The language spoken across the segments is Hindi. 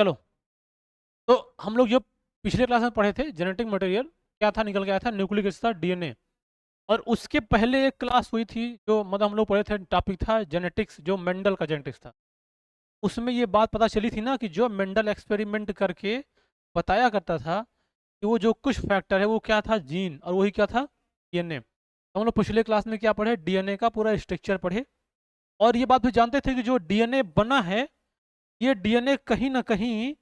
चलो, तो हम लोग जो पिछले क्लास में पढ़े थे जेनेटिक मटेरियल, क्या था, निकल के आया था न्यूक्लिक एसिड था, डीएनए। और उसके पहले एक क्लास हुई थी जो मतलब हम लोग पढ़े थे, टॉपिक था जेनेटिक्स, जो मेंडल का जेनेटिक्स था। उसमें ये बात पता चली थी ना कि जो मेंडल एक्सपेरिमेंट करके बताया करता था कि वो जो कुछ फैक्टर है वो क्या था, जीन, और वही क्या था, डीएनए। तो हम लोग पिछले क्लास में क्या पढ़े, डीएनए का पूरा स्ट्रक्चर पढ़े। और ये बात भी जानते थे कि जो डीएनए बना है, ये डीएनए कहीं ना कहीं,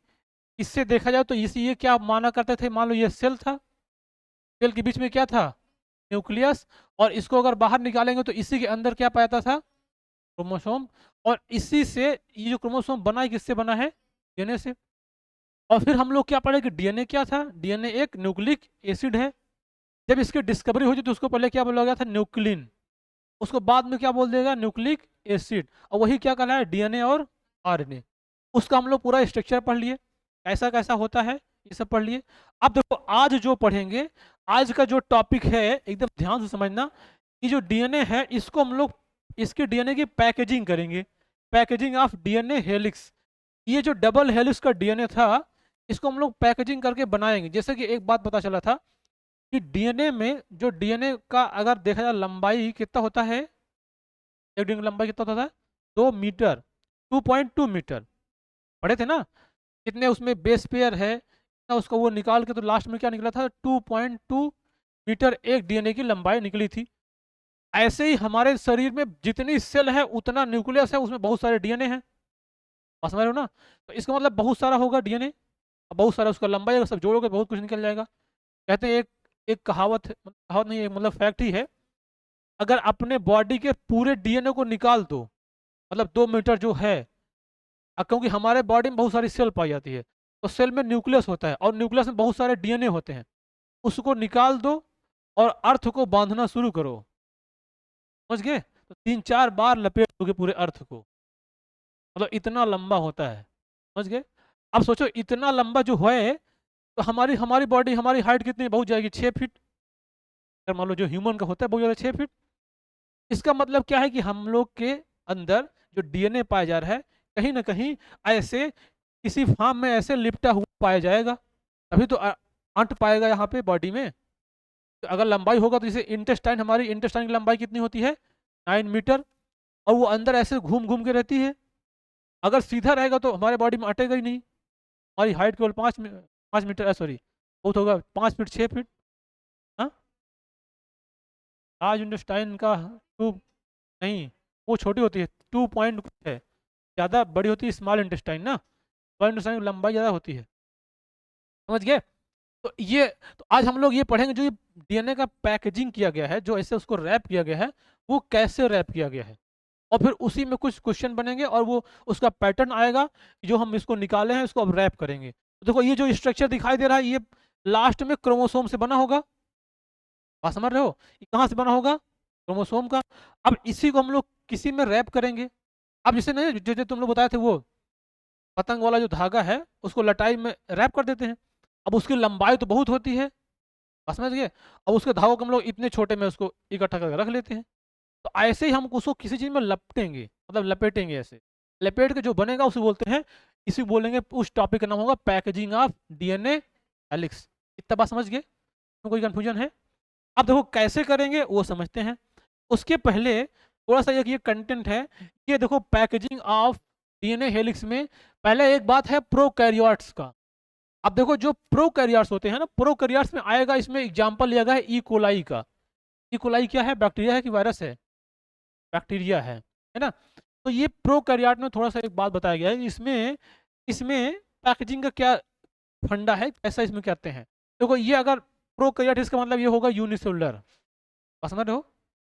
इससे देखा जाए तो इसी, ये क्या माना करते थे, मान लो ये सेल था, सेल के बीच में क्या था, न्यूक्लियस। और इसको अगर बाहर निकालेंगे तो इसी के अंदर क्या पाया था, क्रोमोसोम। और इसी से ये जो क्रोमोसोम बना है, किससे बना है, डीएनए से। और फिर हम लोग क्या पढ़े कि डीएनए क्या था, डीएनए एक न्यूक्लिक एसिड है। जब इसकी डिस्कवरी हुई थी तो उसको पहले क्या बोला गया था, न्यूक्लिन। उसको बाद में क्या बोल देगा, न्यूक्लिक एसिड। और वही क्या कहला है, डीएनए और आरएनए। उसका हम लोग पूरा स्ट्रक्चर पढ़ लिए, कैसा कैसा होता है, ये सब पढ़ लिए। अब देखो आज जो पढ़ेंगे, आज का जो टॉपिक है, एकदम ध्यान से समझना। कि जो डीएनए है, इसको हम लोग, इसके डीएनए की पैकेजिंग करेंगे, पैकेजिंग ऑफ डीएनए हेलिक्स। ये जो डबल हेलिक्स का डीएनए था, इसको हम लोग पैकेजिंग करके बनाएंगे। जैसे कि एक बात पता चला था कि डीएनए में, जो डीएनए का अगर देखा जाए लंबाई कितना होता है, एक डीएनए लंबाई कितना होता है, 2 मीटर, 2.2 मीटर। पढ़े थे ना, कितने उसमें बेस पेयर है, ना उसका वो निकाल के तो लास्ट में क्या निकला था, 2.2 मीटर एक डीएनए की लंबाई निकली थी। ऐसे ही हमारे शरीर में जितनी सेल है उतना न्यूक्लियस है, उसमें बहुत सारे डीएनए हैं। बात समझ रहे हो ना। तो इसका मतलब बहुत सारा होगा डीएनए, बहुत सारा उसका लंबाई, अगर सब जोड़ोगे बहुत कुछ निकल जाएगा। कहते हैं एक, एक कहावत है, कहावत नहीं है, मतलब फैक्ट ही है। अगर अपने बॉडी के पूरे डीएनए को निकाल दो, मतलब 2 मीटर जो है, क्योंकि हमारे बॉडी में बहुत सारी सेल पाई जाती है, तो सेल में न्यूक्लियस होता है और न्यूक्लियस में बहुत सारे डीएनए होते हैं। उसको निकाल दो और अर्थ को बांधना शुरू करो, समझ गए। तो 3-4 बार लपेट दोगे पूरे अर्थ को, मतलब इतना लंबा होता है, समझ गए। अब सोचो इतना लंबा जो है, तो हमारी हमारी बॉडी, हमारी हाइट कितनी बहुत जाएगी, 6 फीट। अगर मान लो जो ह्यूमन का होता है बहुत ज़्यादा, 6 फीट। इसका मतलब क्या है कि हम लोग के अंदर जो डीएनए पाया जा रहा है, कहीं ना कहीं ऐसे किसी फॉर्म में ऐसे लिपटा हुआ पाया जाएगा, तभी तो अंट पाएगा यहाँ पे बॉडी में। तो अगर लंबाई होगा तो जैसे इंटेस्टाइन, हमारी इंटेस्टाइन की लंबाई कितनी होती है, 9 मीटर। और वो अंदर ऐसे घूम घूम के रहती है। अगर सीधा रहेगा तो हमारे बॉडी में अटेगा ही नहीं। हमारी हाइट केवल 5 मीटर, सॉरी, बहुत होगा 5 फीट, 6 फीट। हाँ, आज इंटेस्टाइन का टू, नहीं, वो छोटी होती है, 2 पॉइंट कुछ है, ज़्यादा बड़ी होती है स्मॉल इंटेस्टाइन ना, स्मॉल इंटेस्टाइन की लंबाई ज़्यादा होती है, समझ गए। तो ये, तो आज हम लोग ये पढ़ेंगे जो ये डीएनए का पैकेजिंग किया गया है, जो ऐसे उसको रैप किया गया है, वो कैसे रैप किया गया है। और फिर उसी में कुछ क्वेश्चन बनेंगे और वो उसका पैटर्न आएगा, जो हम इसको निकाले हैं इसको अब रैप करेंगे। तो देखो ये जो स्ट्रक्चर दिखाई दे रहा है, ये लास्ट में क्रोमोसोम से बना होगा। बात समझ रहे हो, ये कहाँ से बना होगा, क्रोमोसोम का। अब इसी को हम लोग किसी में रैप करेंगे। अब जैसे नहीं, जो जो तुम लोग बताए थे, वो पतंग वाला जो धागा है, उसको लटाई में रैप कर देते हैं। अब उसकी लंबाई तो बहुत होती है, बात समझ गए। अब उसके धागों को हम लोग इतने छोटे में उसको इकट्ठा करके रख लेते हैं। तो ऐसे ही हम उसको किसी चीज़ में लपटेंगे, मतलब लपेटेंगे ऐसे, लपेट के जो बनेगा उसे बोलते हैं, इसी बोलेंगे, उस टॉपिक का नाम होगा पैकेजिंग ऑफ डीएनए हेलिक्स। इतना बात समझ गए, तो कोई कंफ्यूजन है। अब देखो कैसे करेंगे वो समझते हैं। उसके पहले थोड़ा सा एक ये कंटेंट है, ये देखो पैकेजिंग ऑफ डीएनए हेलिक्स में पहले एक बात है प्रोकैरियोट्स का। अब देखो जो प्रोकैरियोट्स होते हैं ना, प्रोकैरियोट्स में आएगा, इसमें एग्जांपल लिया गया है ई कोलाई का। ई कोलाई क्या है, बैक्टीरिया है कि वायरस है, बैक्टीरिया है ना। तो ये प्रोकैरियोट में थोड़ा सा एक बात बताया गया है, इसमें इसमें पैकेजिंग का क्या फंडा है, कैसा इसमें करते हैं। देखो ये अगर प्रोकैरियोट, इसका मतलब ये होगा यूनिसेलुलर, समझ रहे हो,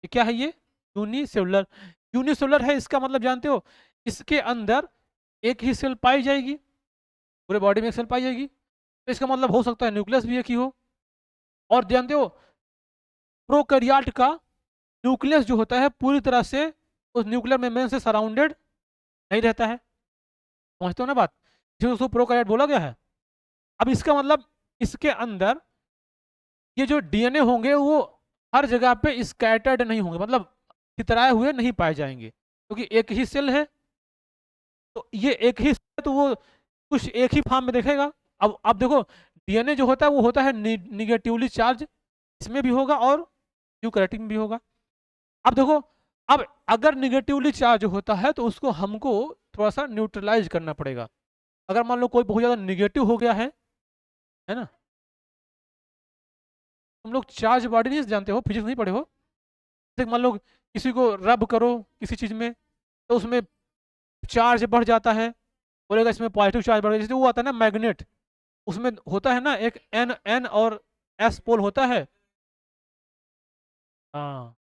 ये क्या है, ये यूनिसेलुलर। यूनिसेलुलर है, इसका मतलब जानते हो, इसके अंदर एक ही सेल पाई जाएगी, पूरे बॉडी में एक सेल पाई जाएगी। तो इसका मतलब हो सकता है न्यूक्लियस भी एक ही हो। और जानते हो प्रोकैरियोट का न्यूक्लियस जो होता है पूरी तरह से उस न्यूक्लियर मेम्ब्रेन से सराउंडेड नहीं रहता है, समझते हो ना बात, जिसे उसको प्रोकैरियोट बोला गया है। अब इसका मतलब इसके अंदर ये जो डीएनए होंगे वो हर जगह पे स्कैटर्ड नहीं होंगे, मतलब इतराए हुए नहीं पाए जाएंगे, क्योंकि एक ही सेल है। तो ये एक ही सेल है, तो वो कुछ एक ही फॉर्म में देखेगा। अब देखो डीएनए जो होता है वो होता है निगेटिवली चार्ज, इसमें भी होगा और यूकैरियोटिक में भी होगा। अब देखो, अब अगर निगेटिवली चार्ज होता है तो उसको हमको थोड़ा सा न्यूट्रलाइज करना पड़ेगा। अगर मान लो कोई बहुत ज़्यादा निगेटिव हो गया है ना, तुम लोग चार्ज बॉडी नहीं जानते हो, फिजिक्स नहीं पढ़े हो। जैसे मान लो किसी को रब करो किसी चीज़ में तो उसमें चार्ज बढ़ जाता है, बोलेगा इसमें पॉजिटिव चार्ज बढ़ गया। जैसे वो आता है ना मैग्नेट, उसमें होता है ना एक एन एन और एस पोल होता है। हाँ,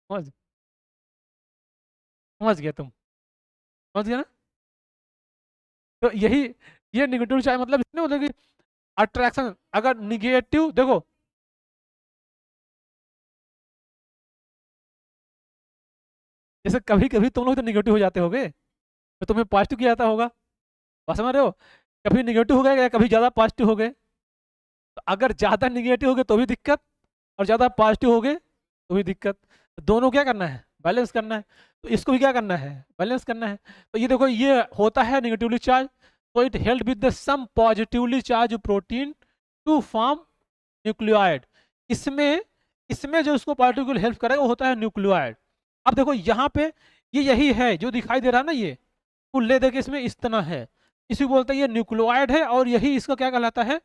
समझ समझ गया तुम, समझ गया ना। तो यही, ये निगेटिव चार्ज मतलब इसमें होता है कि अट्रैक्शन, अगर निगेटिव देखो, जैसे कभी कभी तुम लोग तो निगेटिव हो जाते होगे तो तुम्हें पॉजिटिव किया जाता होगा, बात समझ रहे हो। कभी निगेटिव हो गए या कभी ज़्यादा पॉजिटिव हो गए, तो अगर ज़्यादा निगेटिव हो गए तो भी दिक्कत, और ज़्यादा पॉजिटिव हो गए तो भी दिक्कत। दोनों क्या करना है, बैलेंस करना है। तो इसको भी क्या करना है, बैलेंस करना है। तो ये देखो ये होता है निगेटिवली चार्ज, तो it help with the some positively charge protein to form nucleoid. इसमें इसमें जो इसको पार्टिकल हेल्प करेगा वो होता है न्यूक्लियोइड। अब देखो यहाँ पे ये यही है जो दिखाई दे रहा है ना, ये कुल ले दे के इसमें इस तरह है, इसी को बोलते हैं ये न्यूक्लियोइड है, और यही इसका क्या कहलाता है,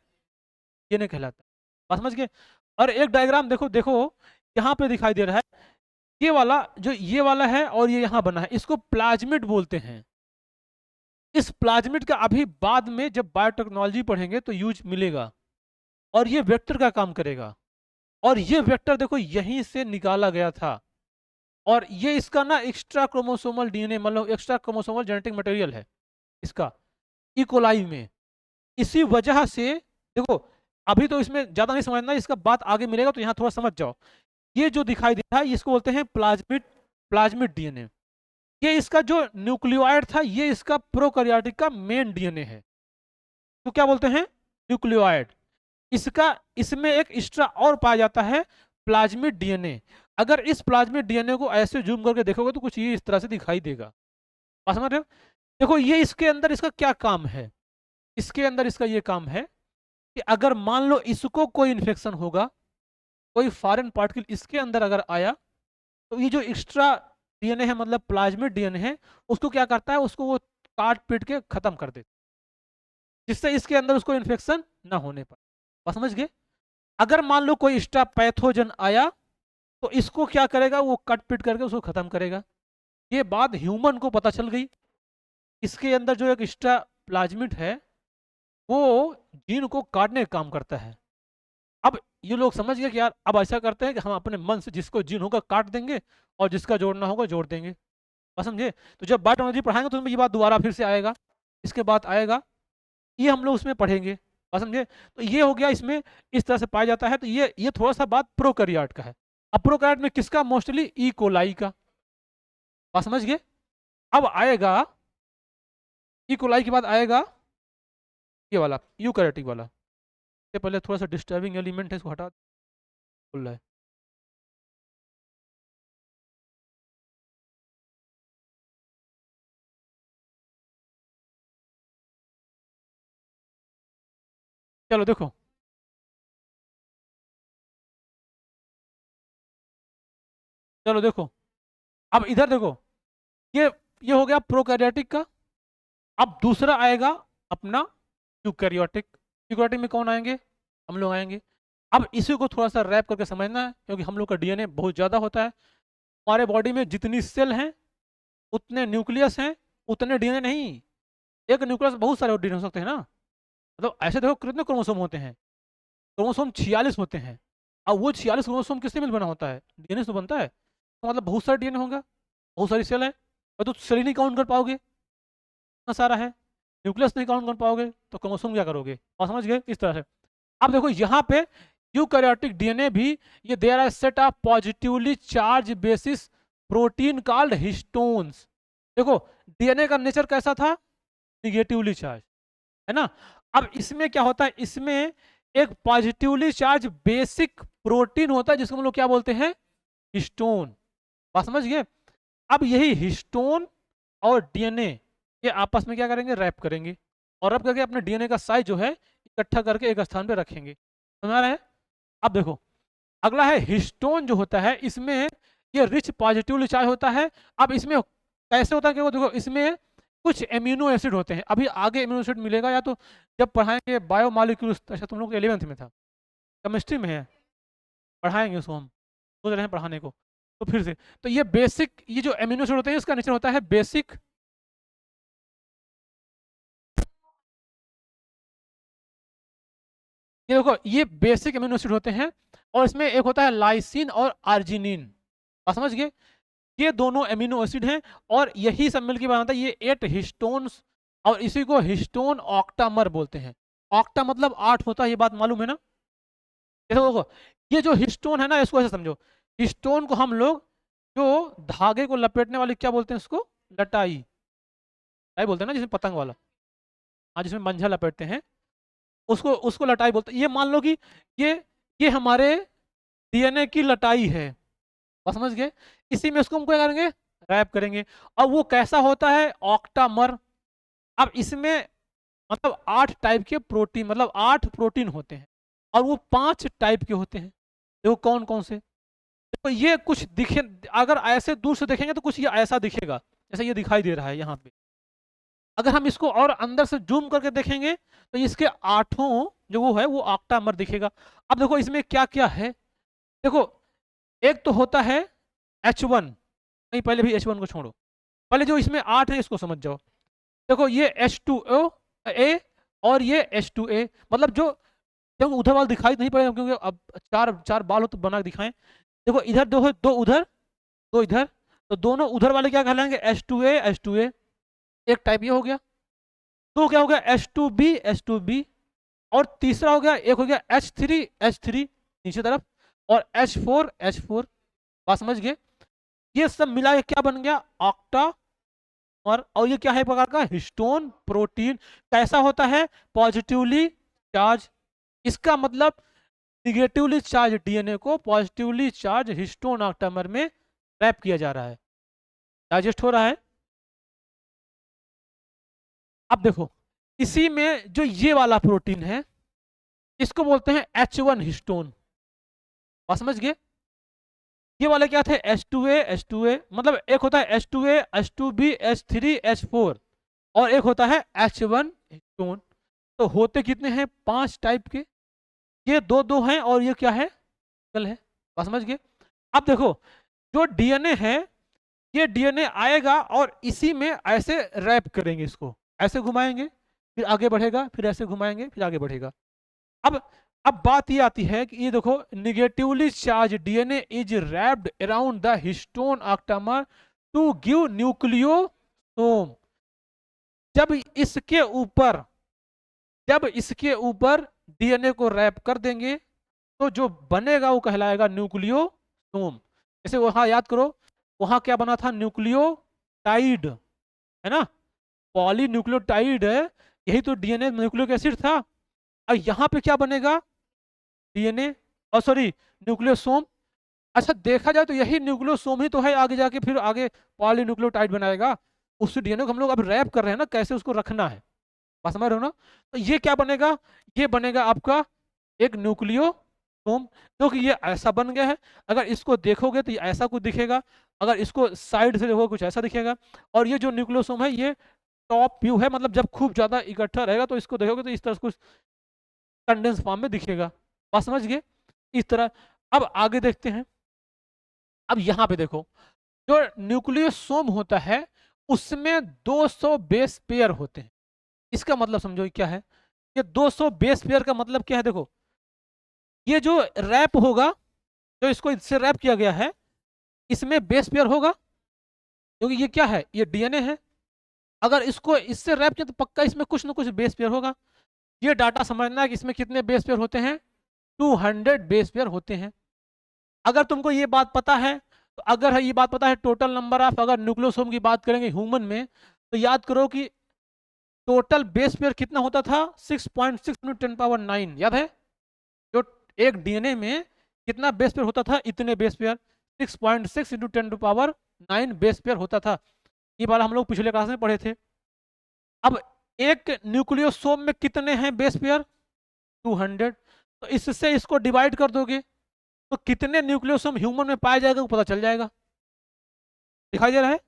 ये नहीं कहलाता। बात समझ गए। और एक डायग्राम देखो देखो, यहाँ पे दिखाई दे रहा है ये वाला, जो ये वाला है और ये यहाँ बना है, इसको प्लाज्मिड बोलते हैं। इस प्लाज्मिड का अभी बाद में जब बायोटेक्नोलॉजी पढ़ेंगे तो यूज मिलेगा, और ये वेक्टर का काम करेगा। और ये वेक्टर देखो यहीं से निकाला गया था, और ये इसका ना एक्स्ट्रा क्रोमोसोमल डीएनए, मतलब एक्स्ट्रा क्रोमोसोमल जेनेटिक मटेरियल है इसका, इकोलाई में। इसी वजह से देखो, अभी तो इसमें ज्यादा नहीं समझना, इसका बात आगे मिलेगा तो यहाँ थोड़ा समझ जाओ। ये जो दिखाई दे रहा है इसको बोलते हैं प्लाज्मिड, प्लाज्मिड डीएनए। ये इसका जो न्यूक्लियोइड था ये इसका प्रोकैरियोटिक का मेन डीएनए है, तो क्या बोलते हैं, न्यूक्लियोइड। इसका, इसमें एक एक्स्ट्रा और पाया जाता है प्लाज्मिड डीएनए। अगर इस प्लाज्मिड डीएनए को ऐसे जूम करके देखोगे तो कुछ ये इस तरह से दिखाई देगा, बात समझ रहे हो। देखो ये इसके अंदर इसका क्या काम है, इसके अंदर इसका ये काम है कि अगर मान लो इसको कोई इन्फेक्शन होगा, कोई फॉरेन पार्टिकल इसके अंदर अगर आया, तो ये जो एक्स्ट्रा डीएनए है मतलब प्लाज्मिड डीएनए है, उसको क्या करता है, उसको वो काट पीट के खत्म कर देता, जिससे इसके अंदर उसको इन्फेक्शन ना होने पाए। बात समझ गए। अगर मान लो कोई एक्स्ट्रा पैथोजन आया तो इसको क्या करेगा, वो कट पिट करके उसको खत्म करेगा। ये बात ह्यूमन को पता चल गई, इसके अंदर जो एक एक्स्ट्रा प्लाज्मिड है वो जीन को काटने का काम करता है। अब ये लोग समझ गए कि यार अब ऐसा करते हैं कि हम अपने मन से जिसको जीन होगा काट देंगे और जिसका जोड़ना होगा जोड़ देंगे, बस समझे। तो जब बायोटेक्नोलॉजी पढ़ाएंगे तो ये बात दोबारा फिर से आएगा, इसके बाद आएगा, ये हम लोग उसमें पढ़ेंगे, बस समझे। तो ये हो गया, इसमें इस तरह से पाया जाता है। तो ये थोड़ा सा बात प्रोकैरियोट का है। अब प्रोकैरियोट में किसका, मोस्टली ई कोलाई का, बात समझ गए। अब आएगा ई कोलाई के बाद आएगा ये वाला यूकैरियोटिक वाला। इससे पहले थोड़ा सा डिस्टर्बिंग एलिमेंट है, इसको हटा बोल रहा है। चलो देखो, चलो देखो, अब इधर देखो, ये ये हो गया प्रोकैरियोटिक का। अब दूसरा आएगा अपना यूकैरियोटिक। यूकैरियोटिक में कौन आएंगे, हम लोग आएंगे। अब इसी को थोड़ा सा रैप करके समझना है, क्योंकि हम लोग का डीएनए बहुत ज़्यादा होता है। हमारे बॉडी में जितनी सेल हैं उतने न्यूक्लियस हैं, उतने डीएनए नहीं। एक न्यूक्लियस बहुत सारे डीएनए हो सकते हैं ना, मतलब ऐसे देखो कितने क्रोमोसोम होते हैं, क्रोमोसोम 46 होते हैं। अब वो 46 क्रोमोसोम किससे मिल बना होता है, डीएनए से बनता है, तो मतलब बहुत सारे डीएनए होगा, बहुत सारी सेल है, और तो सेल ही नहीं काउंट कर पाओगे, इतना सारा है। न्यूक्लियस नहीं काउंट कर पाओगे तो क्रोमोसोम क्या करोगे, और समझ गए इस तरह से। अब देखो यहाँ पे यूकैरियोटिक डीएनए भी, ये there are set of positively charge basis protein called histones. देखो डीएनए का नेचर कैसा था, निगेटिवली चार्ज, है ना। अब इसमें क्या होता है, इसमें एक पॉजिटिवली चार्ज बेसिक प्रोटीन होता है जिसको हम लोग क्या बोलते हैं, हिस्टोन, बात समझ गए। अब यही हिस्टोन और डीएनए ये आपस में क्या करेंगे, रैप करेंगे, और रैप करके अपने डीएनए का साइज जो है इकट्ठा करके एक स्थान पे रखेंगे। समझ आ रहा है? अब देखो अगला है हिस्टोन जो होता है, इसमें ये रिच पॉजिटिवली चार्ज होता है। अब इसमें कैसे होता है कि वो देखो इसमें कुछ एमिनो एसिड होते हैं, अभी आगे एमिनो एसिड मिलेगा, या तो जब पढ़ाएंगे बायोमॉलिक्यूल्स, अच्छा तुम लोग 11th में था, केमिस्ट्री में है, पढ़ाएंगे उसको, हम सोच रहे हैं पढ़ाने को, तो फिर से तो ये बेसिक, ये जो एमिनो एसिड होते हैं इसका नेचर होता है बेसिक, ये देखो ये बेसिक एमिनो एसिड होते हैं, और इसमें एक होता है लाइसिन और आर्जिनिन, बात समझ गए? ये दोनों एमिनो एसिड हैं, और यही सब मिलकर बनाता है ये 8 हिस्टोन्स, और इसी को हिस्टोन ऑक्टामर बोलते हैं। ऑक्टा मतलब 8 होता है, ये बात मालूम है ना? देखो देखो, ये जो हिस्टोन है ना, इसको ऐसे समझो, हिस्टोन को हम लोग जो धागे को लपेटने वाली क्या बोलते हैं, इसको लटाई, लटाई बोलते हैं ना, जिसमें पतंग वाला, हाँ जिसमें मंझा लपेटते हैं, उसको उसको लटाई बोलते हैं। ये मान लो कि ये ये हमारे डीएनए की लटाई है, बस समझ गए? इसी में उसको हम क्या करेंगे, रैप करेंगे। और वो कैसा होता है, ऑक्टामर। अब इसमें मतलब 8 टाइप के प्रोटीन, मतलब 8 प्रोटीन होते हैं, और वो 5 टाइप के होते हैं। देखो कौन कौन से, तो ये कुछ दिखे, अगर ऐसे दूर से देखेंगे तो कुछ ये ऐसा दिखेगा, जैसे ये दिखाई दे रहा है यहाँ पे। अगर हम इसको और अंदर से जूम करके देखेंगे तो इसके 8 जो वो है वो ऑक्टामर दिखेगा। अब देखो इसमें क्या क्या है, देखो एक तो होता है H1, नहीं पहले भी H1 को छोड़ो, पहले जो इसमें 8 है इसको समझ जाओ। देखो ये H2O A और ये H2A, मतलब जो क्योंकि उधर वाला दिखाई नहीं पड़ेगा, क्योंकि अब चार चार बाल हो तो बना के दिखाएं। देखो इधर दो है, दो उधर, दो इधर, तो दोनों उधर वाले क्या कहलाएंगे, H2A H2A, एक टाइप ये हो गया। तो क्या हो गया, H2B H2B, और तीसरा हो गया, एक हो गया H3 नीचे तरफ, और H4, बात समझ गए? ये सब मिला के क्या बन गया, ऑक्टा। और ये क्या है, प्रकार का हिस्टोन प्रोटीन। कैसा होता है, पॉजिटिवली चार्ज, इसका मतलब निगेटिवली चार्ज डीएनए को पॉजिटिवली चार्ज हिस्टोन ऑक्टामर में रैप किया जा रहा है, डाइजेस्ट हो रहा है। अब देखो इसी में जो ये वाला प्रोटीन है इसको बोलते हैं H1 हिस्टोन, बात समझ गए? ये वाले क्या थे, H2A, मतलब एक होता है H2A H2B H3 H4, और एक होता है H1 हिस्टोन। तो होते कितने हैं, 5 टाइप के, ये दो दो हैं और ये क्या है, कल है, बात समझ गए? अब देखो जो डीएनए है, ये डीएनए आएगा और इसी में ऐसे रैप करेंगे, इसको ऐसे घुमाएंगे फिर आगे बढ़ेगा, फिर ऐसे घुमाएंगे फिर आगे बढ़ेगा। अब अब बात ये आती है कि ये देखो negatively charge DNA is wrapped around the histone octamer to give nucleosome. जब इसके ऊपर जब इसके ऊपर डीएनए को रैप कर देंगे तो जो बनेगा वो कहलाएगा न्यूक्लियोसोम। जैसे वहां याद करो, वहां क्या बना था, न्यूक्लियोटाइड, है ना, पॉलीन्यूक्लियोटाइड है, यही तो डीएनए न्यूक्लियोक एसिड था। और यहाँ पे क्या बनेगा, डीएनए, और सॉरी न्यूक्लियोसोम। अच्छा देखा जाए तो यही न्यूक्लियोसोम ही तो है, आगे जाके फिर आगे पॉलीन्यूक्लियोटाइड बनाएगा। उस डीएनए को हम लोग अब रैप कर रहे हैं ना, कैसे उसको रखना है, बात समझ रहे हो ना? तो ये क्या बनेगा, ये बनेगा आपका एक न्यूक्लियोसोम, जो कि ये ऐसा बन गया है। अगर इसको देखोगे तो ये ऐसा कुछ दिखेगा, अगर इसको साइड से देखोगे कुछ ऐसा दिखेगा। और ये जो न्यूक्लियोसोम है ये टॉप व्यू है, मतलब जब खूब ज्यादा इकट्ठा रहेगा तो इसको देखोगे तो इस तरह से कुछ कंडेंस फॉर्म में दिखेगा, बात समझ गए? इस तरह। अब आगे देखते हैं। अब यहाँ पे देखो जो न्यूक्लियोसोम होता है उसमें 200 बेस पेयर होते हैं। इसका मतलब समझो क्या है, ये 200 बेस पेयर का मतलब क्या है, देखो ये जो रैप होगा, जो इसको इससे रैप किया गया है, इसमें बेस पेयर होगा, क्योंकि ये क्या है, ये डीएनए है। अगर इसको इससे रैप किया तो पक्का इसमें कुछ ना कुछ बेस पेयर होगा। ये डाटा समझना है कि इसमें कितने बेस पेयर होते हैं, 200 बेस पेयर होते हैं। अगर तुमको ये बात पता है, तो अगर है ये बात पता है टोटल नंबर ऑफ, अगर न्यूक्लियोसोम की बात करेंगे ह्यूमन में, तो याद करो कि टोटल बेस पेयर कितना होता था, 6.6 × 10⁹ याद है? जो एक डीएनए में कितना बेस पेयर होता था, इतने बेस पेयर, 6.6 × 10⁹ बेस पेयर होता था। ये वाला हम लोग पिछले क्लास में पढ़े थे। अब एक न्यूक्लियोसोम में कितने हैं बेस पेयर? 200। तो इससे इसको डिवाइड कर दोगे तो कितने न्यूक्लियोसोम ह्यूमन में पाया जाएगा वो पता चल जाएगा। दिखाई दे रहा है?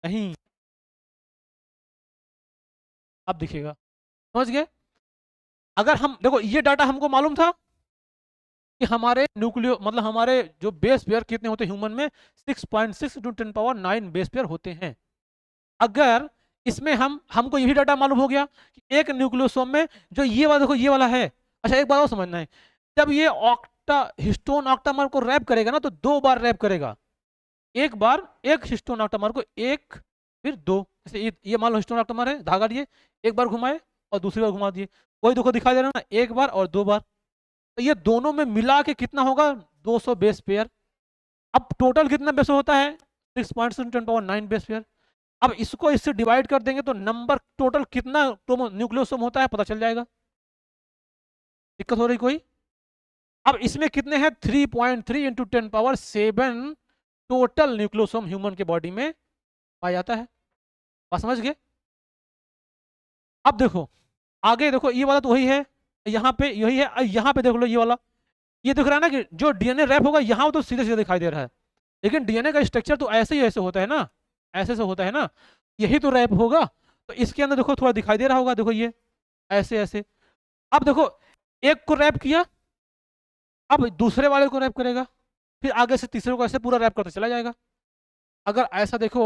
नहीं, अब दिखेगा। समझ गए? अगर हम देखो ये डाटा हमको मालूम था कि हमारे न्यूक्लियो मतलब हमारे जो बेस पेयर कितने होते हैं ह्यूमन में, 6.6 × 10⁹ बेस पेयर होते हैं। अगर इसमें हमको यही डाटा मालूम हो गया कि एक न्यूक्लियोसोम में जो ये वाला देखो ये वाला है। अच्छा एक बात और समझना है, जब ये ऑक्टा हिस्टोन ऑक्टामर को रैप करेगा ना तो 2 बार रैप करेगा। एक बार एक हिस्टोन ऑक्टामर को, एक फिर दो। जैसे ये मान लो हिस्टोन ऑक्टामर है, धागा लिए एक बार घुमाए और दूसरी बार घुमा दिए, वही देखो दिखाई दे रहा है ना, एक बार और 2 बार। तो ये दोनों में मिला के कितना होगा? 200 बेस पेयर। अब टोटल कितना बेस होता है? 6.7 × 10⁹ बेस पेयर। अब इसको इससे डिवाइड कर देंगे तो नंबर टोटल कितना न्यूक्लियोसोम होता है पता चल जाएगा। दिक्कत हो रही कोई? अब इसमें कितने हैं? 3.3 × 10⁷ टोटल न्यूक्लियोसोम ह्यूमन के बॉडी में पाया जाता है। बात समझ गए? अब देखो आगे देखो, ये वाला तो वही है, यहाँ पे यही है, यहाँ पे देख लो ये वाला, ये दिख रहा है ना कि जो डीएनए रैप होगा यहाँ तो सीधे सीधे दिखाई दे रहा है, लेकिन डीएनए का स्ट्रक्चर तो ऐसे ही ऐसे होता है ना, ऐसे से होता है ना, यही तो रैप होगा। तो इसके अंदर देखो थोड़ा दिखाई दे रहा होगा, देखो ये ऐसे ऐसे। अब देखो एक को रैप किया, अब दूसरे वाले को रैप करेगा, फिर आगे से तीसरे को ऐसे पूरा रैप करते चला जाएगा। अगर ऐसा देखो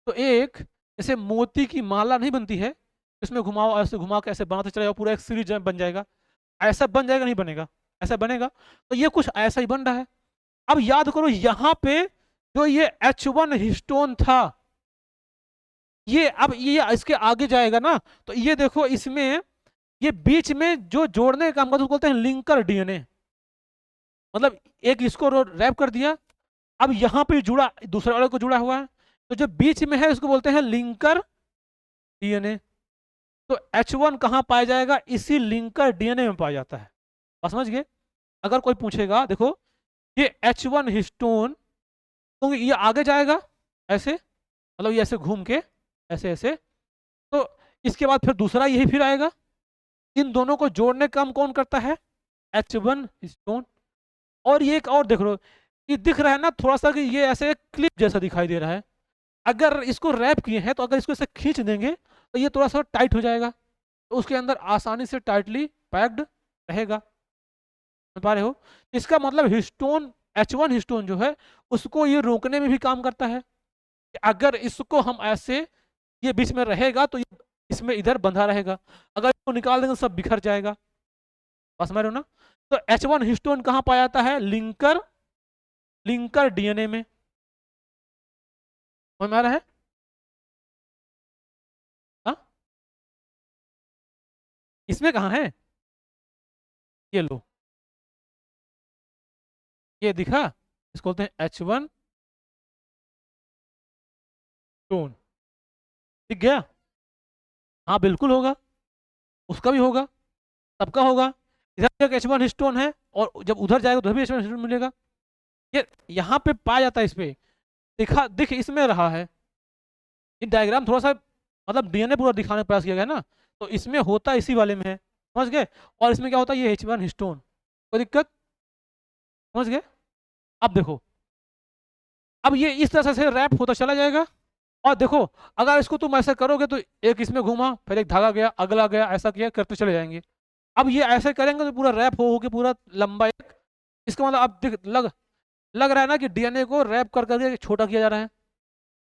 तो एक जैसे मोती की माला नहीं बनती है, इसमें घुमाओ ऐसे घुमा के ऐसे बनाते चले जाओ, पूरा एक सीरीज बन जाएगा। ऐसा बन जाएगा? नहीं बनेगा, ऐसा बनेगा। तो ये कुछ ऐसा ही बन रहा है। अब याद करो यहाँ पे जो ये H1 हिस्टोन था, ये अब ये इसके आगे जाएगा ना, तो ये देखो इसमें ये बीच में जो जोड़ने का काम करता है उसको बोलते हैं लिंकर डीएनए। मतलब एक इसको रैप कर दिया, अब यहाँ पे जुड़ा दूसरे वाले को जुड़ा हुआ है, तो जो बीच में है उसको बोलते हैं लिंकर डीएनए। तो H1 कहाँ पाया जाएगा? इसी लिंकर डीएनए में पाया जाता है। बात समझ गए? अगर कोई पूछेगा देखो ये H1 हिस्टोन, तो ये आगे जाएगा ऐसे, मतलब ये ऐसे घूम के ऐसे ऐसे, तो इसके बाद फिर दूसरा यही फिर आएगा। इन दोनों को जोड़ने का काम कौन करता है? H1 histone. और ये एक और देख लो, ये दिख रहा है ना थोड़ा सा कि ये ऐसे क्लिप जैसा दिखाई दे रहा है। अगर इसको रैप किए हैं तो अगर इसको ऐसे खींच देंगे तो ये थोड़ा सा टाइट हो जाएगा, तो उसके अंदर आसानी से टाइटली पैक्ड रहेगा। समझ पा रहे हो? इसका मतलब हिस्टोन H1 हिस्टोन जो है उसको ये रोकने में भी काम करता है कि अगर इसको हम ऐसे ये बीच में रहेगा तो ये इसमें इधर बंधा रहेगा, अगर इसको निकाल देंगे सब बिखर जाएगा। बस समझ रहे हो ना? तो H1 हिस्टोन कहाँ पाया जाता है? लिंकर लिंकर डीएनए में। समझ में आ रहा है? हाँ, इसमें कहाँ है? ये लो, ये दिखा, इसको बोलते हैं H1 टोन। दिख गया? हाँ बिल्कुल होगा, उसका भी होगा, सबका होगा। इधर एक H1 हिस्टोन है और जब उधर जाएगा तो उधर भी H1 हिस्टोन मिलेगा। ये यहाँ पे पाया जाता है, इस पे दिख इसमें रहा है। ये डायग्राम थोड़ा सा मतलब डीएनए पूरा दिखाने का प्रयास किया गया ना, तो इसमें होता इसी वाले में है। समझ गए? और इसमें क्या होता है? ये H1 हिस्टोन। कोई दिक्कत? समझ गए? अब देखो, अब ये इस तरह से रैप होता चला जाएगा। और देखो अगर इसको तुम ऐसे करोगे तो एक इसमें घुमा, फिर एक धागा गया, अगला गया, ऐसा किया करते चले जाएंगे। अब ये ऐसे करेंगे तो पूरा रैप हो के पूरा लंबा एक, इसका मतलब अब लग रहा है ना कि डीएनए को रैप कर करके छोटा किया जा रहा है।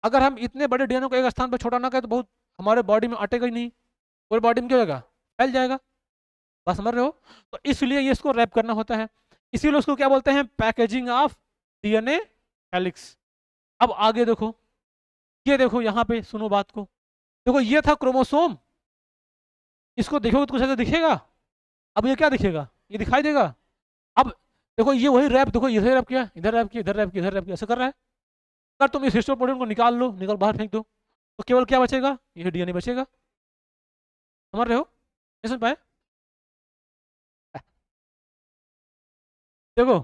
अगर हम इतने बड़े डीएनए को एक स्थान पर छोटा ना करें तो बहुत हमारे बॉडी में अटेगा ही नहीं, पूरे बॉडी में क्या होगा? फैल जाएगा। बस समझ रहे हो? तो इसलिए ये इसको रैप करना होता है, इसीलिए उसको क्या बोलते हैं? Packaging of DNA helix. अब आगे देखो, ये देखो यहाँ पे सुनो बात को, देखो ये था क्रोमोसोम, इसको देखोगे तो कुछ ऐसा दिखेगा। अब ये क्या दिखेगा? ये दिखाई देगा। अब देखो ये वही रैप, देखो इधर रैप किया, इधर रैप किया, इधर रैप किया, इधर रैप किया, ऐसा कर रहा है। अगर तुम इस हिस्टोप्रोटीन को निकाल लो, निकाल बाहर फेंक दो, तो केवल क्या बचेगा? ये डीएनए बचेगा। समझ रहे हो? नहीं समझ पाए? देखो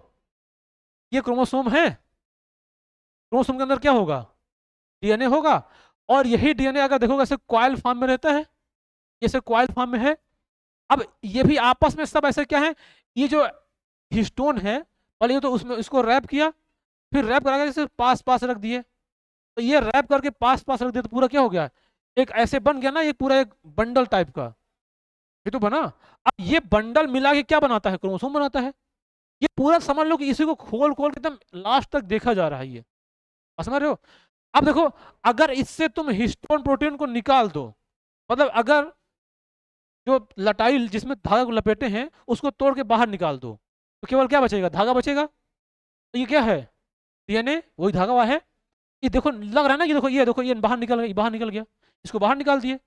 ये क्रोमोसोम है, क्रोमोसोम के अंदर क्या होगा? डीएनए होगा, और यही डीएनए अगर देखोगे ऐसे कॉइल फॉर्म में रहता है, जैसे कॉइल फॉर्म में है। अब ये भी आपस में सब ऐसे क्या है, ये जो हिस्टोन है पहले तो उसमें इसको रैप किया, फिर रैप करा के जैसे पास पास रख दिए, तो ये रैप करके पास पास रख दिया तो पूरा क्या हो गया, एक ऐसे बन गया ना, ये पूरा एक बंडल टाइप का ये तो बना। अब ये बंडल मिला के क्या बनाता है, क्रोमोसोम बनाता है। ये पूरा समझ लो कि इसी को खोल खोल के एकदम लास्ट तक देखा जा रहा है ये, समझ रहे हो। अब देखो, अगर इससे तुम हिस्टोन प्रोटीन को निकाल दो, मतलब अगर जो लटाइल जिसमें धागा को लपेटे हैं उसको तोड़ के बाहर निकाल दो, तो केवल क्या बचेगा, धागा बचेगा। तो ये क्या है, डीएनए वही धागा हुआ है। ये देखो लग रहा है ना, ये देखो, ये देखो, ये बाहर निकल गया, बाहर निकल गया, इसको बाहर निकाल दिए।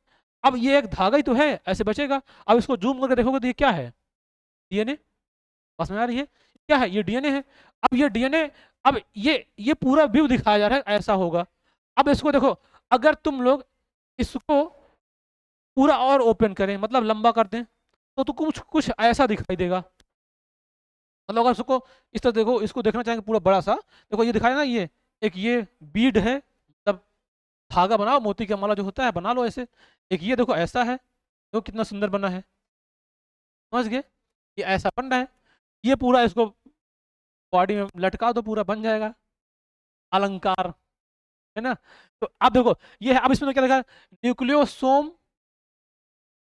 अब ये एक धागा ही तो है, ऐसे बचेगा। अब इसको जूम करके देखोगे तो ये क्या है, डीएनए। बस में आ रही है, क्या है, ये डीएनए है। अब ये डीएनए, अब ये पूरा व्यू दिखाया जा रहा है ऐसा होगा। अब इसको देखो, अगर तुम लोग इसको पूरा और ओपन करें, मतलब लंबा कर दें, तो कुछ कुछ ऐसा दिखाई देगा। मतलब अगर उसको इस तरह देखो, इसको देखना चाहेंगे पूरा बड़ा सा, देखो ये दिखाया ना, ये एक ये बीड है, मतलब धागा बनाओ, मोती का माला जो होता है बना लो ऐसे। एक ये देखो ऐसा है, देखो कितना सुंदर बना है, समझ गए, ये ऐसा बन रहा है। ये पूरा इसको बॉडी में लटका दो, पूरा बन जाएगा अलंकार, है ना। तो अब देखो ये है, अब इसमें तो क्या लिखा है, nucleosome,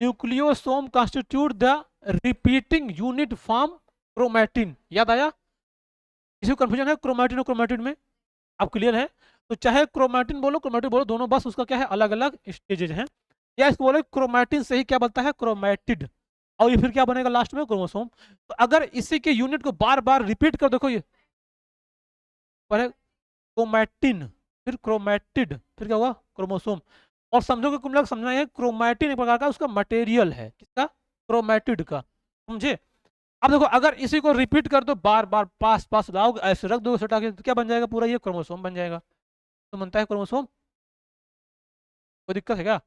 nucleosome constitute the repeating unit form chromatin. याद आया, किसी को कंफ्यूजन है क्रोमैटिन और क्रोमैटिन में, अब क्लियर है। तो चाहे क्रोमैटिन बोलो क्रोमैटिन बोलो, दोनों बस उसका क्या है, अलग अलग स्टेजेज हैं। या इसको बोले क्रोमैटिन से ही क्या बनता है, क्रोमैटिड, और ये फिर क्या बनेगा लास्ट में, क्रोमोसोम। तो अगर इसी के यूनिट को बार बार रिपीट कर, देखो ये पहले क्रोमैटिन, फिर क्रोमैटिड, फिर क्या होगा, क्रोमोसोम। और समझो कि तुम लोग समझना है, क्रोमैटिन एक प्रकार का उसका मटेरियल है, किसका, क्रोमैटिड का, समझे। अब देखो, अगर इसी को रिपीट कर दो बार बार, पास पास लाओगे ऐसे रख दो सटा के, तो क्या बन जाएगा, पूरा ये क्रोमोसोम बन जाएगा। तो बनता है क्रोमोसोम, कोई दिक्कत है क्या।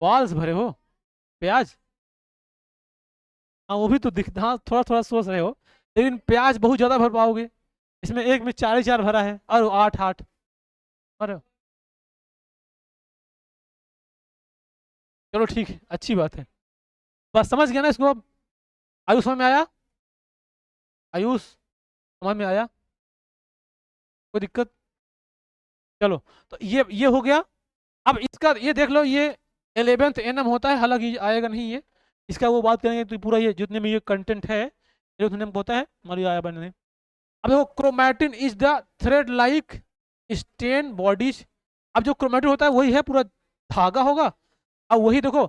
बाल्स भरे हो, प्याज, हाँ वो भी तो दिख, हाँ थोड़ा थोड़ा सोच रहे हो, लेकिन प्याज बहुत ज्यादा भर पाओगे, इसमें एक में चार ही चार भरा है, और आठ आठ, और चलो ठीक है, अच्छी बात है। बस समझ गया ना इसको अब, आयुष समझ में आया, आयुष समझ में आया, कोई दिक्कत। चलो, तो ये हो गया। अब इसका ये देख लो, ये 11th एनम होता है, हालांकि ये आएगा नहीं ये, इसका वो बात करेंगे तो पूरा ये जितने में ये कंटेंट है, ये एनम होता है, हमारी आया बनने। अब देखो, chromatin is the thread like stain bodies. अब जो क्रोमैटिन होता है वही है, पूरा धागा होगा। अब वही देखो,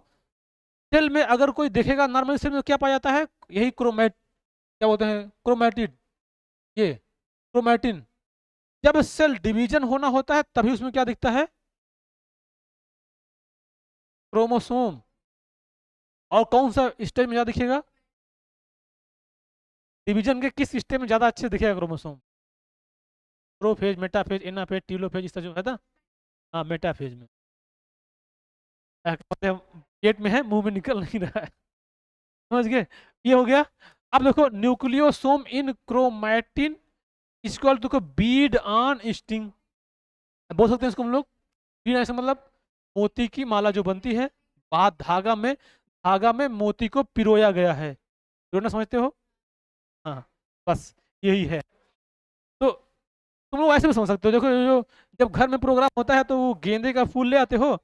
सेल में अगर कोई देखेगा, नॉर्मल सेल में क्या पाया जाता है, यही क्रोमैट, क्या बोलते हैं, क्रोमैटिड, ये क्रोमैटिन। जब सेल डिवीजन होना होता है तभी उसमें क्या दिखता है, क्रोमोसोम। और कौन सा स्टेज में ज्यादा दिखेगा, डिवीजन के किस स्टेज में ज्यादा अच्छे दिखेगा chromosome, prophase, metaphase, anaphase, telophase, इस तरह जो है ना, हाँ मेटाफेज में। पेट में है, मुंह में निकल नहीं रहा है, समझ गए, ये हो गया। अब देखो, nucleosome in chromatin equal to bead on string, बोल सकते हैं इसको हम लोग, बीड ऐसा मतलब मोती की माला जो बनती है, बात धागा में मोती को पिरोया गया है, पिरोना समझते हो, हाँ बस यही है। तो तुम लोग ऐसे भी समझ सकते हो, देखो जो जब घर में प्रोग्राम होता है तो वो गेंदे का फूल ले आते हो,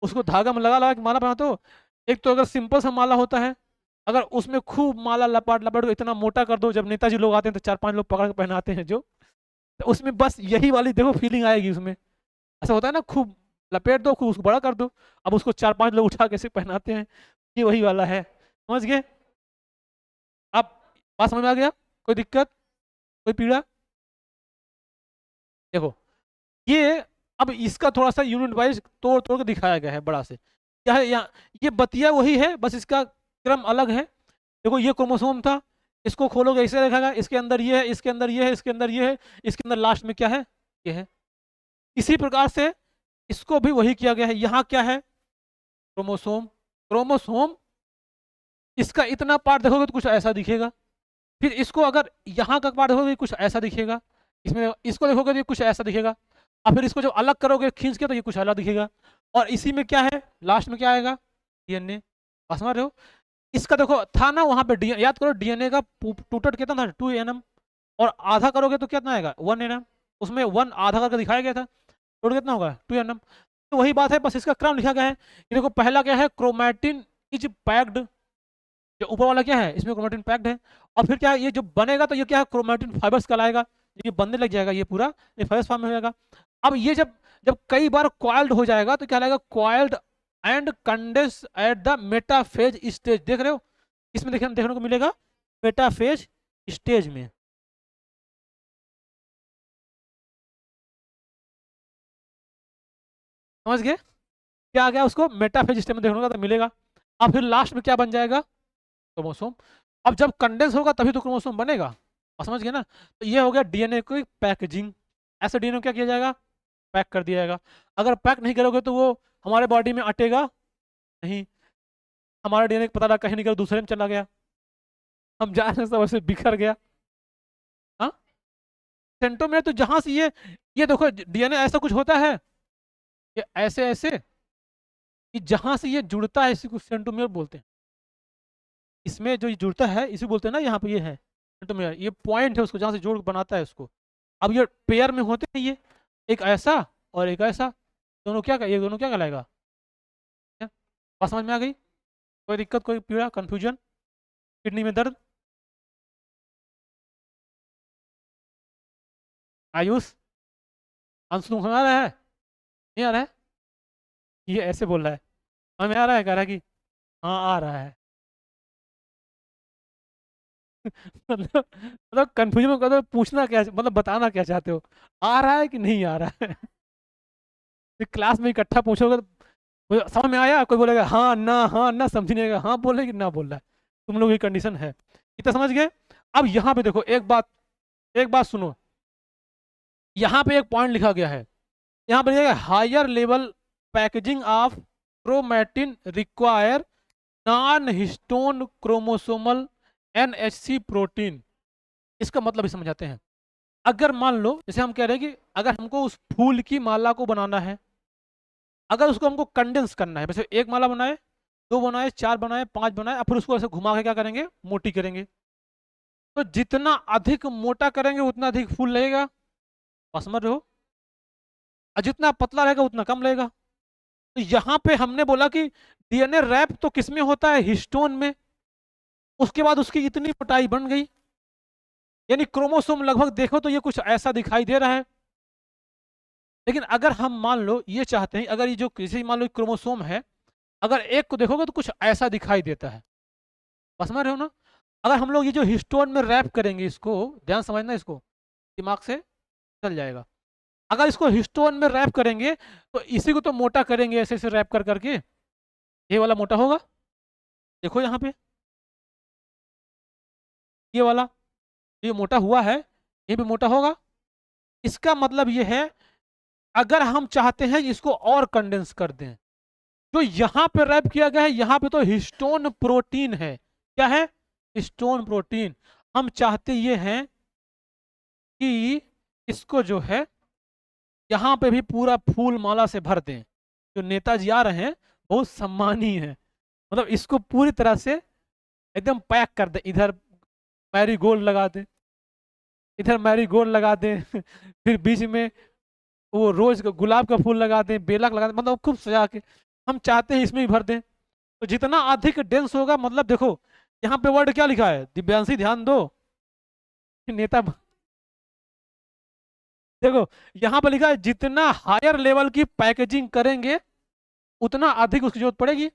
उसको धागा में लगा लगा के माला बनाते हो। एक तो अगर सिंपल सा माला होता है, अगर उसमें खूब माला लपाट लपाट को इतना मोटा कर दो, जब नेताजी लोग आते हैं तो चार पांच लोग पकड़ के पहनाते हैं जो, तो उसमें बस यही वाली देखो फीलिंग आएगी उसमें, ऐसा होता है ना, खूब लपेट दो, खूब उसको बड़ा कर दो, अब उसको चार पांच लोग उठा के पहनाते हैं, ये वही वाला है, समझ गए। अब बात समझ में आ गया, कोई दिक्कत, कोई पीड़ा। देखो ये, अब इसका थोड़ा सा यूनिट वाइज तोड़ तोड़ के दिखाया गया है बड़ा से, क्या है यहाँ, ये बतिया वही है, बस इसका क्रम अलग है। देखो ये क्रोमोसोम था, इसको खोलोगे ऐसे दिखाएगा, इसके अंदर ये है, इसके अंदर ये है, इसके अंदर ये है, इसके अंदर लास्ट में क्या है, ये है। इसी प्रकार से इसको भी वही किया गया है। यहाँ क्या है, क्रोमोसोम, क्रोमोसोम इसका इतना पार्ट देखोगे तो कुछ ऐसा दिखेगा। फिर इसको अगर यहाँ का पार्ट देखोगे कुछ ऐसा दिखेगा, इसमें इसको देखोगे तो कुछ ऐसा दिखेगा, और फिर इसको जब अलग करोगे खींच के तो ये कुछ अलग दिखेगा। और इसी में क्या है, लास्ट में क्या आएगा, डीएनए। समझ रहे हो? इसका देखो था ना वहां पे डीएनए, याद करो डीएनए का टोटल कितना था, 2 nm, और आधा करोगे तो कितना आएगा, 1 nm। उसमें 1 आधा करके दिखाया गया था, टोटल कितना होगा, 2 nm। तो वही बात है, बस इसका क्रम लिखा गया है। ये देखो पहला क्या है, क्रोमैटिन इज पैक्ड, जो ऊपर वाला क्या है, इसमें क्रोमैटिन पैक्ड है। और फिर क्या है, ये जो बनेगा तो ये क्या है, क्रोमैटिन फाइबर्स कहलाएगा। ये बनने लग जाएगा, ये पूरा ये फाइबर्स फॉर्म में हो जाएगा। अब ये जब जब कई बार कॉइल्ड हो जाएगा तो क्या लगेगा, coiled and condense at the metaphase stage. देख रहे हो, इसमें देखने को मिलेगा मेटाफेज स्टेज में। समझ गए, क्या आ गया, उसको मेटाफेज स्टेज में देखने को तो मिलेगा। अब फिर लास्ट में क्या बन जाएगा, क्रोमोसोम। अब जब कंडेंस होगा तभी तो क्रोमोसोम बनेगा, और समझ गए ना। तो ये हो गया डीएनए की पैकेजिंग। ऐसे डीएनए क्या किया जाएगा, पैक कर दिया जाएगा। अगर पैक नहीं करोगे तो वो हमारे बॉडी में अटेगा नहीं, हमारा डीएनए पता लगा कहीं निकल दूसरे में चला गया, हम जा रहे हैं सब ऐसे बिखर गया। हाँ, सेंट्रोमेयर तो जहां से ये देखो डीएनए ऐसा कुछ होता है, ये ऐसे ऐसे कि जहां से ये जुड़ता है इसी को सेंट्रोमेयर बोलते हैं। इसमें जो ये जुड़ता है इसी बोलते हैं ना, यहाँ पे ये है सेंट्रोमेयर, ये पॉइंट है उसको जहां से जोड़ बनाता है उसको। अब ये पेयर में होते हैं, ये एक ऐसा और एक ऐसा, दोनों क्या, ये दोनों क्या कहलाएगा। क्या बात समझ में आ गई, कोई दिक्कत, कोई पीड़ा, कंफ्यूजन, किडनी में दर्द। आयुष, अंशु तुम समझ आ रहा है, नहीं आ रहा है, ये ऐसे बोल रहा है, समझ में आ रहा है, कह रहा है कि हाँ आ रहा है। मतलब कंफ्यूजन में मतलब पूछना क्या, मतलब बताना क्या चाहते हो, आ रहा है कि नहीं आ रहा है। फिर क्लास में इकट्ठा पूछोगे तो समझ में आया, कोई बोलेगा हाँ ना, समझ नहीं आएगा, हाँ बोल रहे कि ना बोल रहा है। तुम लोग की कंडीशन है, इतना समझ गए। अब यहाँ पे देखो एक बात सुनो, यहाँ पे एक पॉइंट लिखा गया है, यहाँ पे लिखा है higher level packaging of chromatin require non histone chromosomal NHC protein. इसका मतलब ही समझाते हैं। अगर मान लो जैसे हम कह रहे हैं कि अगर हमको उस फूल की माला को बनाना है, अगर उसको हमको कंडेंस करना है, वैसे एक माला बनाए, 2 बनाए, 4 बनाए, 5 बनाए, और फिर उसको ऐसे घुमा के क्या करेंगे, मोटी करेंगे। तो जितना अधिक मोटा करेंगे उतना अधिक फूल लगेगा, बात समझ रहे हो, और जितना पतला रहेगा उतना कम लगेगा। तो यहाँ पे हमने बोला कि डीएनए रैप तो किसमें होता है, हिस्टोन में। उसके बाद उसकी इतनी मोटाई बन गई, यानी क्रोमोसोम लगभग देखो तो ये कुछ ऐसा दिखाई दे रहा है। लेकिन अगर हम मान लो ये चाहते हैं, अगर ये जो किसी मान लो क्रोमोसोम है, अगर एक को देखोगे तो कुछ ऐसा दिखाई देता है, बस समझ रहे हो ना। अगर हम लोग ये जो हिस्टोन में रैप करेंगे, इसको ध्यान समझना, इसको दिमाग से चल जाएगा। अगर इसको हिस्टोन में रैप करेंगे तो इसी को तो मोटा करेंगे, ऐसे ऐसे रैप कर करके ये वाला मोटा होगा, देखो यहाँ पे ये वाला, ये मोटा हुआ है, ये भी मोटा होगा। इसका मतलब ये है, अगर हम चाहते हैं इसको और कंडेंस कर दें, जो यहाँ पे रैप किया गया है, यहाँ पे तो हिस्टोन प्रोटीन है, क्या है, हिस्टोन प्रोटीन। हम चाहते ये हैं कि इसको जो है यहाँ पे भी पूरा फूल माला से भर दें। जो नेताजी आ रहे हैं बहुत सम्मानीय है, मतलब इसको पूरी तरह से एकदम पैक कर दे, इधर मैरी गोल्ड लगा दे, इधर मैरी गोल्ड लगा दे, फिर बीच में वो रोज का गुलाब का फूल लगा दें, बेला लगा दें, मतलब खूब सजा के हम चाहते हैं इसमें भी भर दें। तो जितना अधिक डेंस होगा, मतलब देखो यहाँ पे वर्ड क्या लिखा है, दिव्यांशी ध्यान दो, नेता देखो यहाँ पर लिखा है जितना हायर लेवल की पैकेजिंग करेंगे उतना अधिक उसकी जरूरत पड़ेगी।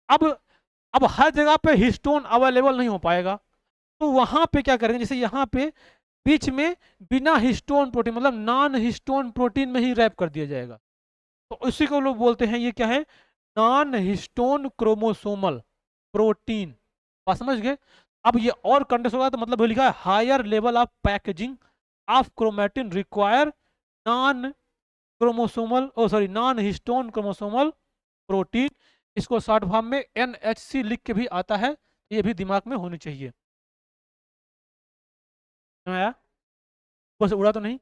अब अब हर जगह पे हिस्टोन अवेलेबल नहीं हो पाएगा, तो वहां पे क्या करेंगे, जैसे यहाँ पे बीच में बिना हिस्टोन प्रोटीन, मतलब नॉन हिस्टोन प्रोटीन में ही रैप कर दिया जाएगा। तो उसी को लोग बोलते हैं, ये क्या है, नॉन हिस्टोन क्रोमोसोमल प्रोटीन। बात समझ गए। अब ये और कंडेंस होगा तो मतलब लिखा है higher level of packaging of chromatin require non chromosomal sorry non histone chromosomal protein, इसको शॉर्ट फॉर्म में NHC लिख के भी आता है, ये भी दिमाग में होनी चाहिए। समझ आया? बस उड़ा तो नहीं,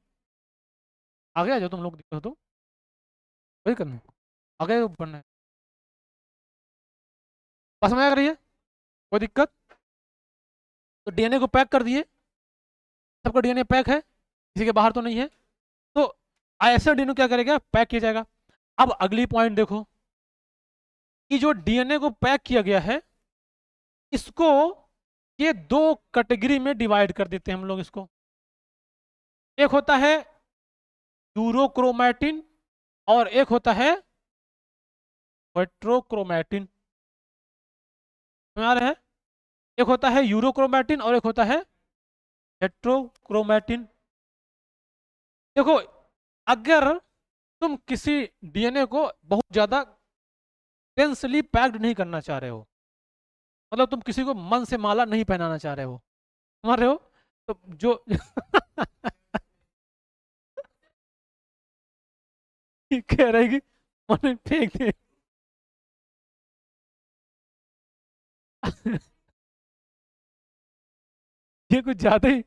आगे आ जाओ तुम लोग, दिक्कत हो तो वही करना है, आगे बढ़ना है। बस समझ आ रही है, कोई दिक्कत? तो DNA को पैक कर दिए, सबका DNA पैक है, किसी के बाहर तो नहीं है, तो ऐसा DNA क्या करेगा, पैक किया जाएगा। अब अगली पॉइंट देखो कि जो DNA को पैक किया गया है, इसको ये दो कैटेगरी में डिवाइड कर देते हैं हम लोग इसको। एक होता है यूरोक्रोमैटिन और एक होता है हेट्रोक्रोमैटिन। समझ आ रहे हैं? एक होता है यूरोक्रोमैटिन और एक होता है हेट्रोक्रोमैटिन। देखो, अगर तुम किसी DNA को बहुत ज्यादा डेंसली पैक्ड नहीं करना चाह रहे हो, मतलब तुम किसी को मन से माला नहीं पहनाना चाह रहे हो, समझ रहे हो, तो जो कह रहे कि मन में फेंक दे। ये कुछ ज्यादा ही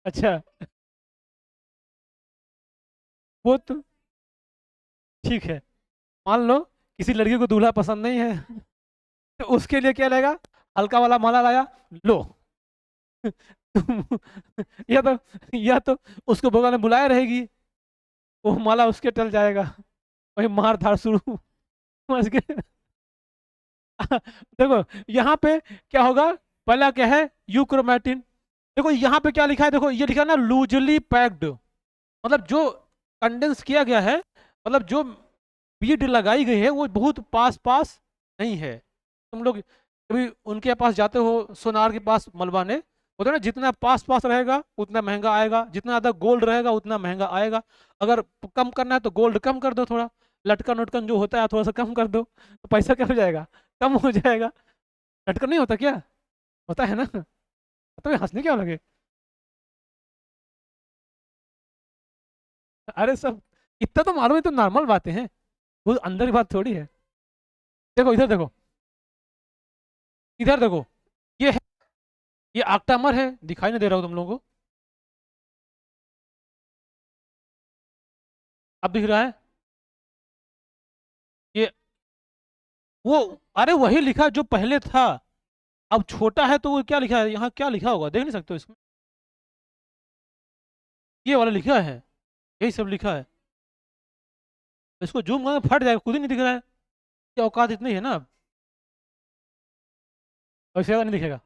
अच्छा। वो तो ठीक है, मान लो किसी लड़की को दूल्हा पसंद नहीं है, तो उसके लिए क्या लेगा, हल्का वाला माला लाया, लो। या तो उसको भगवान ने बुलाया रहेगी, वो माला उसके टल जाएगा, वही मार धाड़ शुरू। समझ गए? देखो यहाँ पे क्या होगा, पहला क्या है, यूक्रोमैटिन। देखो यहाँ पे क्या लिखा है, देखो ये लिखा है ना लूजली पैक्ड, मतलब जो कंडेंस किया गया है, मतलब जो बीड लगाई गई है वो बहुत पास पास नहीं है। तुम लोग कभी उनके पास जाते हो, सोनार के पास मलबाने, बोलते हैं ना जितना पास पास रहेगा उतना महंगा आएगा, जितना ज़्यादा गोल्ड रहेगा उतना महंगा आएगा। अगर कम करना है तो गोल्ड कम कर दो थोड़ा, लटकन उटकन जो होता है थोड़ा सा कम कर दो, तो पैसा क्या हो जाएगा, कम हो जाएगा। लटकन नहीं होता क्या, होता है ना, तो हंसने क्या लगे। अरे सब इतना तो मालूम है, तो नॉर्मल बातें हैं, वो अंदर की बात थोड़ी है। देखो इधर देखो, इधर देखो, ये है, ये आक्टामर है, दिखाई नहीं दे रहा हो तुम लोगों को, अब दिख रहा है ये, वो, अरे वही लिखा जो पहले था, अब छोटा है तो वो क्या लिखा है यहाँ, क्या लिखा होगा देख नहीं सकते हो इसमें, ये वाला लिखा है, यही सब लिखा है। इसको जूम करके फट जाएगा, खुद ही नहीं दिख रहा है, क्या औकात इतनी है ना, अब वैसे नहीं दिखेगा।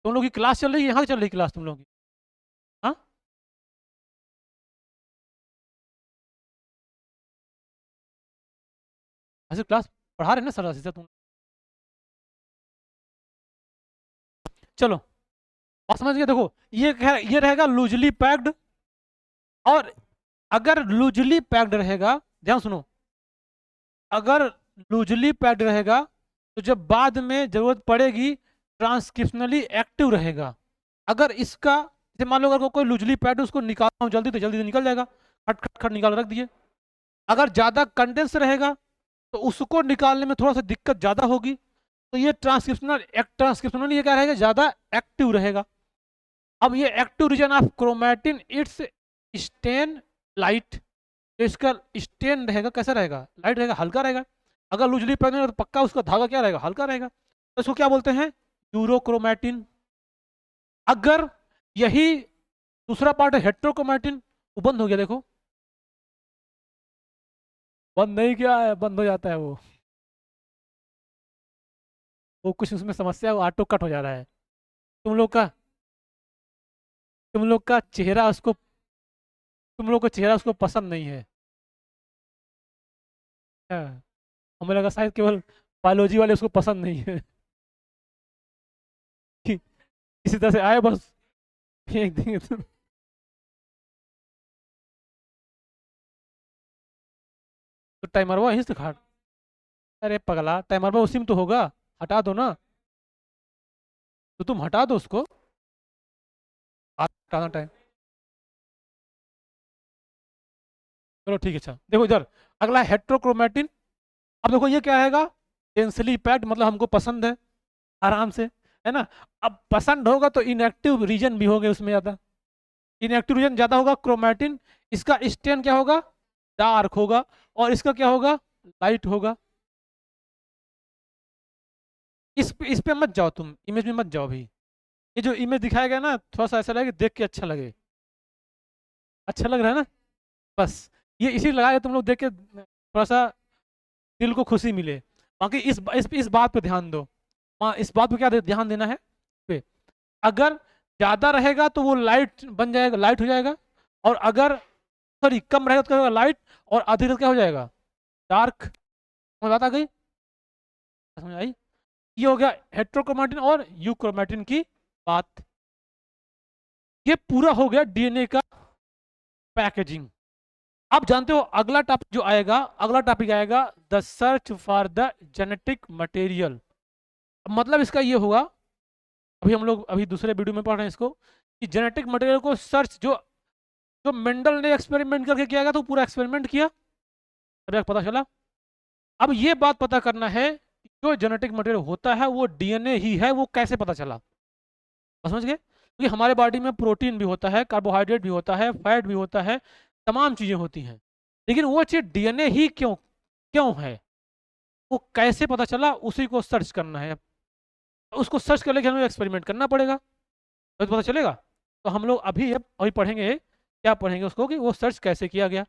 तुम लोग की क्लास चल रही है, यहाँ चल रही क्लास तुम लोग की? हाँ, ऐसे क्लास पढ़ा रहे हैं ना सर से तुम? चलो, बात समझ गए। देखो ये रहेगा लूजली पैक्ड, और अगर लूजली पैक्ड रहेगा, ध्यान सुनो, अगर लूजली पैक्ड रहेगा तो जब बाद में जरूरत पड़ेगी ट्रांसक्रिप्शनली एक्टिव रहेगा। अगर इसका, जैसे मान लो अगर कोई लूजली पैक्ड उसको निकालना हो जल्दी तो जल्दी निकल जाएगा, खट खट खट निकाल रख दिए। अगर ज़्यादा कंडेंस रहेगा तो उसको निकालने में थोड़ा सा दिक्कत ज़्यादा होगी, तो ये ट्रांसक्रिप्शनल ये क्या रहेगा, ज़्यादा एक्टिव रहेगा। अब ये active region of chromatin it's stain light, जो इसका स्टेन रहेगा कैसा रहेगा, लाइट रहेगा, हल्का रहेगा। अगर लूजली पहने तो पक्का उसका धागा क्या रहेगा, हल्का रहेगा, तो इसको क्या बोलते हैं, यूरोक्रोमैटिन। अगर यही दूसरा पार्ट है हेट्रोक्रोमैटिन, वो बंद हो गया, देखो बंद नहीं किया है, बंद हो जाता है वो कुछ उसमें समस्या है, वो ऑटो कट हो जा रहा है। तुम लोग का तुम लोग का चेहरा उसको तुम लोग का चेहरा उसको पसंद नहीं है। हाँ, हमें लगा शायद केवल बायोलॉजी वाले उसको पसंद नहीं है। कि किसी तरह से आए बस फेंक देंगे तो टाइमर वो यहीं से खाट, अरे पगला टाइमर वो उसी में तो होगा, हटा दो ना। तो तुम हटा दो उसको, हटाना टाइम। चलो ठीक है, अच्छा देखो इधर, अगला हेट्रोक्रोमेटिन। अब देखो ये क्या रहेगा, डेंसली पैक्ड, मतलब हमको पसंद है आराम से, है ना। अब पसंद होगा तो इनएक्टिव रीजन भी होंगे उसमें ज़्यादा, इनएक्टिव रीजन ज़्यादा होगा क्रोमेटिन, इसका स्टेन क्या होगा, डार्क होगा, और इसका क्या होगा, लाइट होगा। इस पे मत जाओ, तुम इमेज में मत जाओ भी। ये जो इमेज दिखाया गया ना, थोड़ा सा ऐसा लगे देख के अच्छा लगे, अच्छा लग रहा है ना, बस ये इसी लगाया तुम लोग देख के थोड़ा सा दिल को खुशी मिले। बाकी इस बात पे ध्यान दो, हाँ इस बात पे क्या ध्यान देना है पे, अगर ज़्यादा रहेगा तो वो लाइट बन जाएगा, लाइट हो जाएगा, और अगर सॉरी कम रहेगा तो क्या होगा, लाइट, और अधिक तो क्या हो जाएगा, डार्क। समझ बात आ गई, समझ आई। ये हो गया हेट्रोक्रोमेटिन और यूक्रोमेटिन की बात। ये पूरा हो गया डीएनए का पैकेजिंग। आप जानते हो अगला टॉपिक जो आएगा, अगला टॉपिक आएगा the search for the genetic material. मतलब इसका ये होगा, अभी हम लोग अभी दूसरे वीडियो में पढ़ रहे हैं इसको, कि जेनेटिक मटेरियल को सर्च, जो जो मेंडल ने एक्सपेरिमेंट करके किया गया था, पूरा एक्सपेरिमेंट किया, अभी पता चला। अब ये बात पता करना है कि जो जेनेटिक मटेरियल होता है वो डीएनए ही है, वो कैसे पता चला, समझ गए। क्योंकि हमारे बॉडी में प्रोटीन भी होता है, कार्बोहाइड्रेट भी होता है, फैट भी होता है, तमाम चीज़ें होती हैं, लेकिन वो चीज़ डीएनए ही क्यों क्यों है, वो कैसे पता चला, उसी को सर्च करना है। उसको सर्च करने के लिए हमें एक्सपेरिमेंट करना पड़ेगा, तो पता चलेगा। तो हम लोग अभी पढ़ेंगे, क्या पढ़ेंगे उसको, कि वो सर्च कैसे किया गया।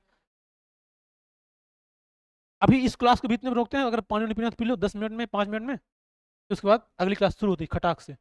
अभी इस क्लास को बीच में रोकते हैं, अगर पानी वानी पीना तो पी लो 10 मिनट में, 5 मिनट में, तो उसके बाद अगली क्लास शुरू होती है खटाक से।